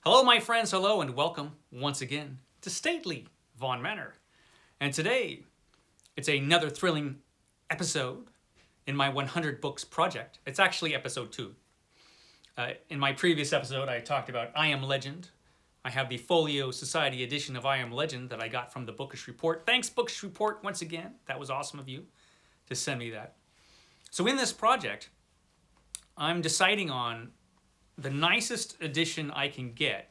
Hello, my friends, hello, and welcome once again to Stately Vaughan Manor. And today, it's another thrilling episode in my 100 Books project. It's actually episode 2. In my previous episode, I talked about I Am Legend. I have the Folio Society edition of I Am Legend that I got from the Bookish Report. Thanks, Bookish Report, once again. That was awesome of you to send me that. So in this project, I'm deciding on the nicest edition I can get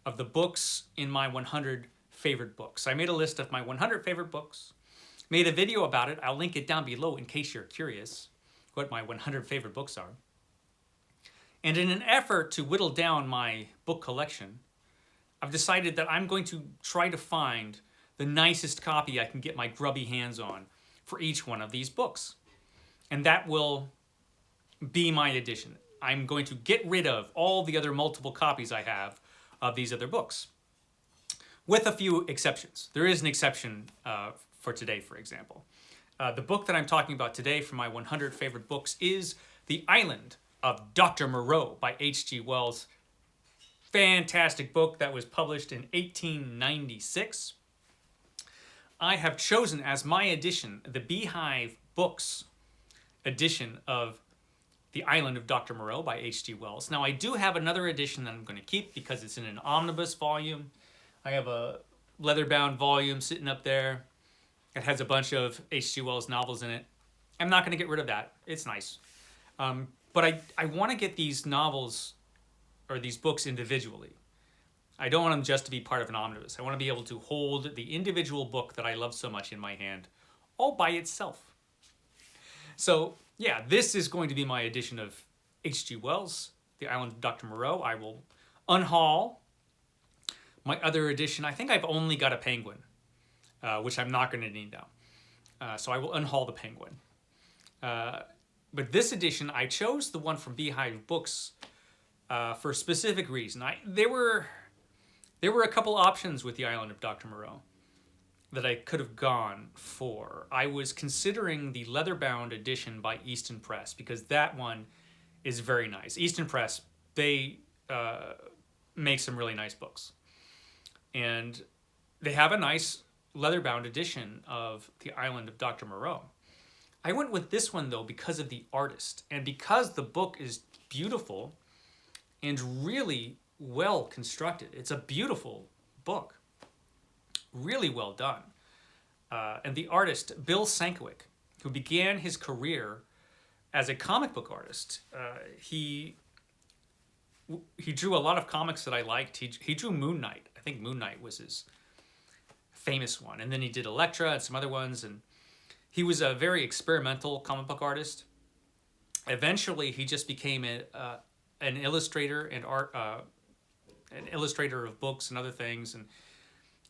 of the books in my 100 favorite books. I made a list of my 100 favorite books, made a video about it. I'll link it down below in case you're curious what my 100 favorite books are. And in an effort to whittle down my book collection, I've decided that I'm going to try to find the nicest copy I can get my grubby hands on for each one of these books. And that will be my edition. I'm going to get rid of all the other multiple copies I have of these other books, with a few exceptions. There is an exception for today, for example. The book that I'm talking about today for my 100 favorite books is The Island of Dr. Moreau by H.G. Wells. Fantastic book that was published in 1896. I have chosen as my edition the Beehive Books edition of The Island of Dr. Moreau by H.G. Wells. Now, I do have another edition that I'm going to keep because it's in an omnibus volume. I have a leather-bound volume sitting up there. It has a bunch of H.G. Wells novels in it. I'm not going to get rid of that. It's nice. But I want to get these novels or these books individually. I don't want them just to be part of an omnibus. I want to be able to hold the individual book that I love so much in my hand all by itself. So, yeah, this is going to be my edition of H.G. Wells, The Island of Dr. Moreau. I will unhaul my other edition. I think I've only got a penguin, which I'm not going to need now. So I will unhaul the penguin. But this edition, I chose the one from Beehive Books for a specific reason. There were a couple options with The Island of Dr. Moreau that I could have gone for. I was considering the leather-bound edition by Easton Press because that one is very nice. Easton Press, they make some really nice books. And they have a nice leather-bound edition of The Island of Dr. Moreau. I went with this one, though, because of the artist and because the book is beautiful and really well constructed. It's a beautiful book. Really well done. And the artist, Bill Sienkiewicz, who began his career as a comic book artist, he drew a lot of comics that I liked. He drew Moon Knight. I think Moon Knight was his famous one. And then he did Elektra and some other ones. And he was a very experimental comic book artist. Eventually, he just became an illustrator and an illustrator of books and other things. And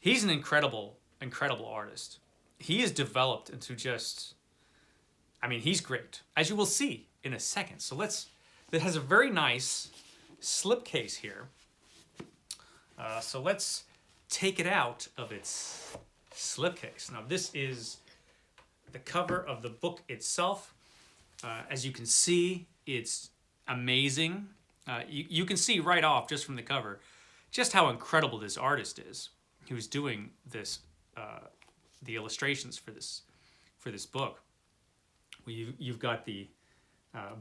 he's an incredible, incredible artist. He is developed into just, he's great, as you will see in a second. So it has a very nice slipcase here. So let's take it out of its slipcase. Now, this is the cover of the book itself. As you can see, it's amazing. You can see right off just from the cover just how incredible this artist is. He was doing this, the illustrations for this book. You've got the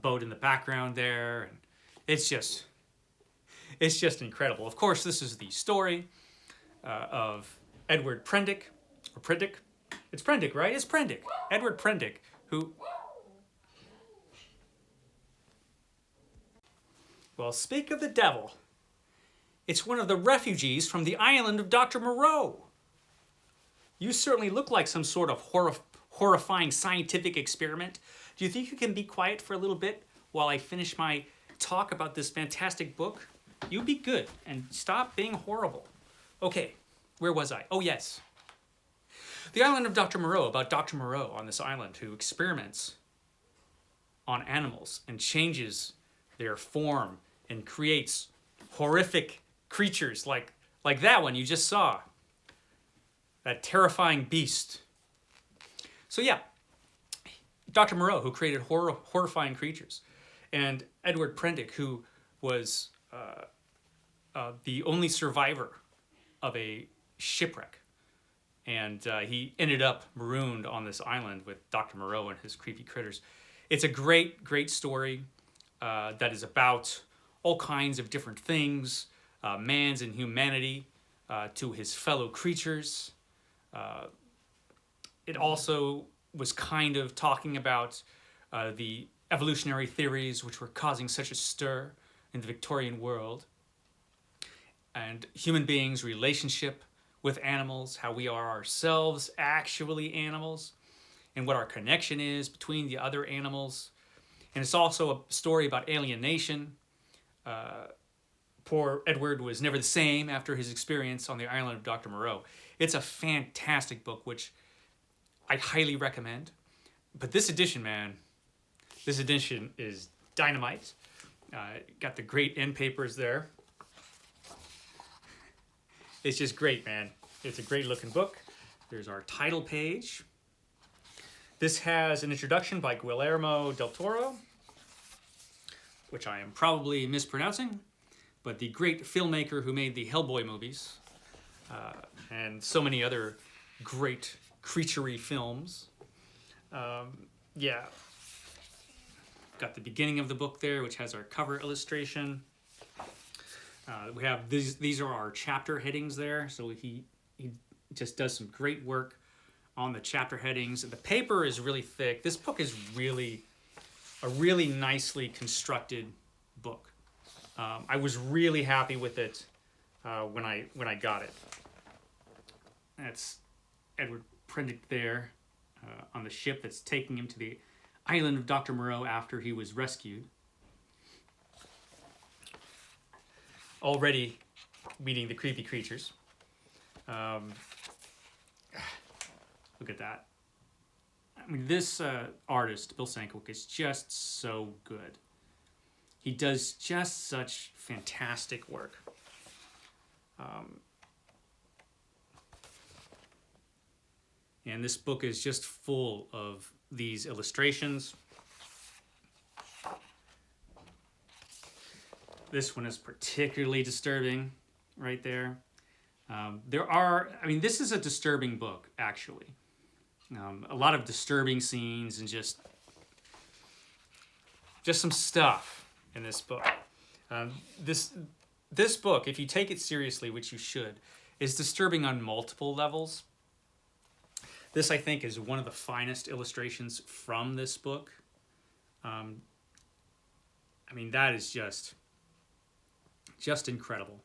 boat in the background there, and it's just incredible. Of course, this is the story of Edward Prendick, or Prendick. It's Prendick, right? It's Prendick. Edward Prendick, who. Well, speak of the devil. It's one of the refugees from the island of Dr. Moreau. You certainly look like some sort of horrifying scientific experiment. Do you think you can be quiet for a little bit while I finish my talk about this fantastic book? You be good and stop being horrible. Okay, where was I? Oh, yes. The Island of Dr. Moreau, about Dr. Moreau on this island who experiments on animals and changes their form and creates horrific creatures like that one you just saw. That terrifying beast. So yeah, Dr. Moreau, who created horrifying creatures, and Edward Prendick, who was the only survivor of a shipwreck. And he ended up marooned on this island with Dr. Moreau and his creepy critters. It's a great, great story that is about all kinds of different things, man's inhumanity to his fellow creatures. It also was kind of talking about the evolutionary theories which were causing such a stir in the Victorian world, and human beings' relationship with animals, how we are ourselves actually animals, and what our connection is between the other animals. And it's also a story about alienation. Poor Edward was never the same after his experience on the island of Dr. Moreau. It's a fantastic book, which I highly recommend. But this edition, man, this edition is dynamite. Got the great end papers there. It's just great, man. It's a great looking book. There's our title page. This has an introduction by Guillermo del Toro, which I am probably mispronouncing, but the great filmmaker who made the Hellboy movies and so many other great creaturey films. Yeah. Got the beginning of the book there, which has our cover illustration. We have these are our chapter headings there. So he just does some great work on the chapter headings. The paper is really thick. This book is really a really nicely constructed book. I was really happy with it when I got it. That's Edward printed there on the ship that's taking him to the island of Dr. Moreau after he was rescued. Already meeting the creepy creatures. Look at that. I mean, this artist, Bill Sienkiewicz, is just so good. He does just such fantastic work. And this book is just full of these illustrations. This one is particularly disturbing right there. This is a disturbing book, actually. A lot of disturbing scenes and just some stuff in this book. This book, if you take it seriously, which you should, is disturbing on multiple levels. This, I think, is one of the finest illustrations from this book. That is just incredible.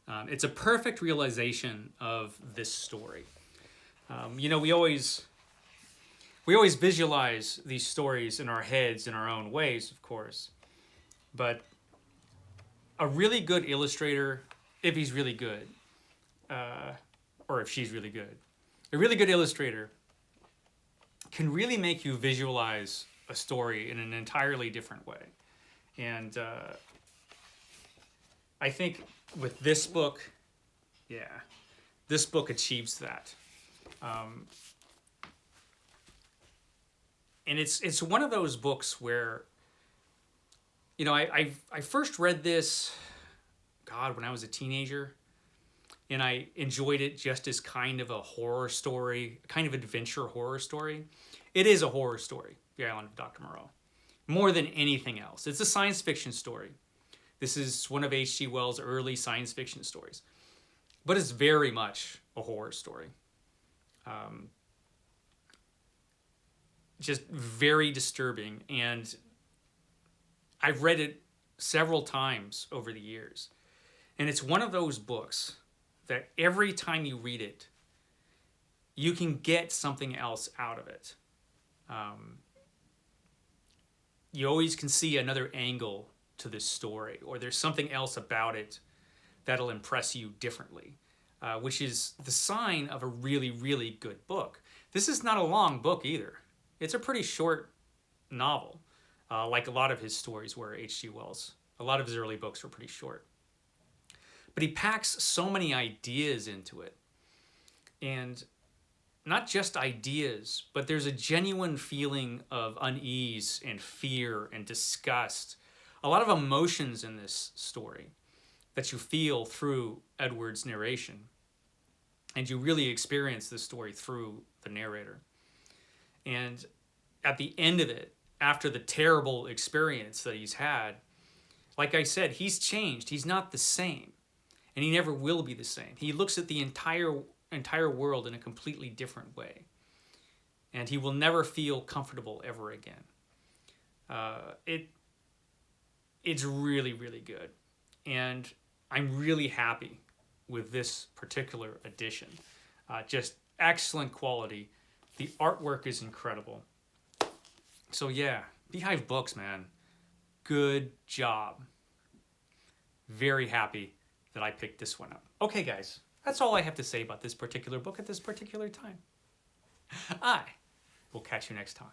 It's a perfect realization of this story. We always visualize these stories in our heads in our own ways, of course. But a really good illustrator, if he's really good, or if she's really good, a really good illustrator can really make you visualize a story in an entirely different way. And I think with this book, this book achieves that. And it's one of those books where, I first read this, when I was a teenager, and I enjoyed it just as kind of a horror story, kind of adventure horror story. It is a horror story, The Island of Dr. Moreau, more than anything else. It's a science fiction story. This is one of H.G. Wells' early science fiction stories, but it's very much a horror story. Just very disturbing, and I've read it several times over the years, and it's one of those books that every time you read it, you can get something else out of it. You always can see another angle to this story, or there's something else about it that'll impress you differently, which is the sign of a really, really good book. This is not a long book either. It's a pretty short novel, like a lot of his stories were, H.G. Wells. A lot of his early books were pretty short. But he packs so many ideas into it. And not just ideas, but there's a genuine feeling of unease and fear and disgust. A lot of emotions in this story that you feel through Edward's narration. And you really experience the story through the narrator. And at the end of it, after the terrible experience that he's had, like I said, he's changed. He's not the same. And he never will be the same. He looks at the entire world in a completely different way. And he will never feel comfortable ever again. It's really, really good. And I'm really happy with this particular edition. Just excellent quality. The artwork is incredible. So yeah, Beehive Books, man. Good job. Very happy that I picked this one up. Okay, guys, that's all I have to say about this particular book at this particular time. I will catch you next time.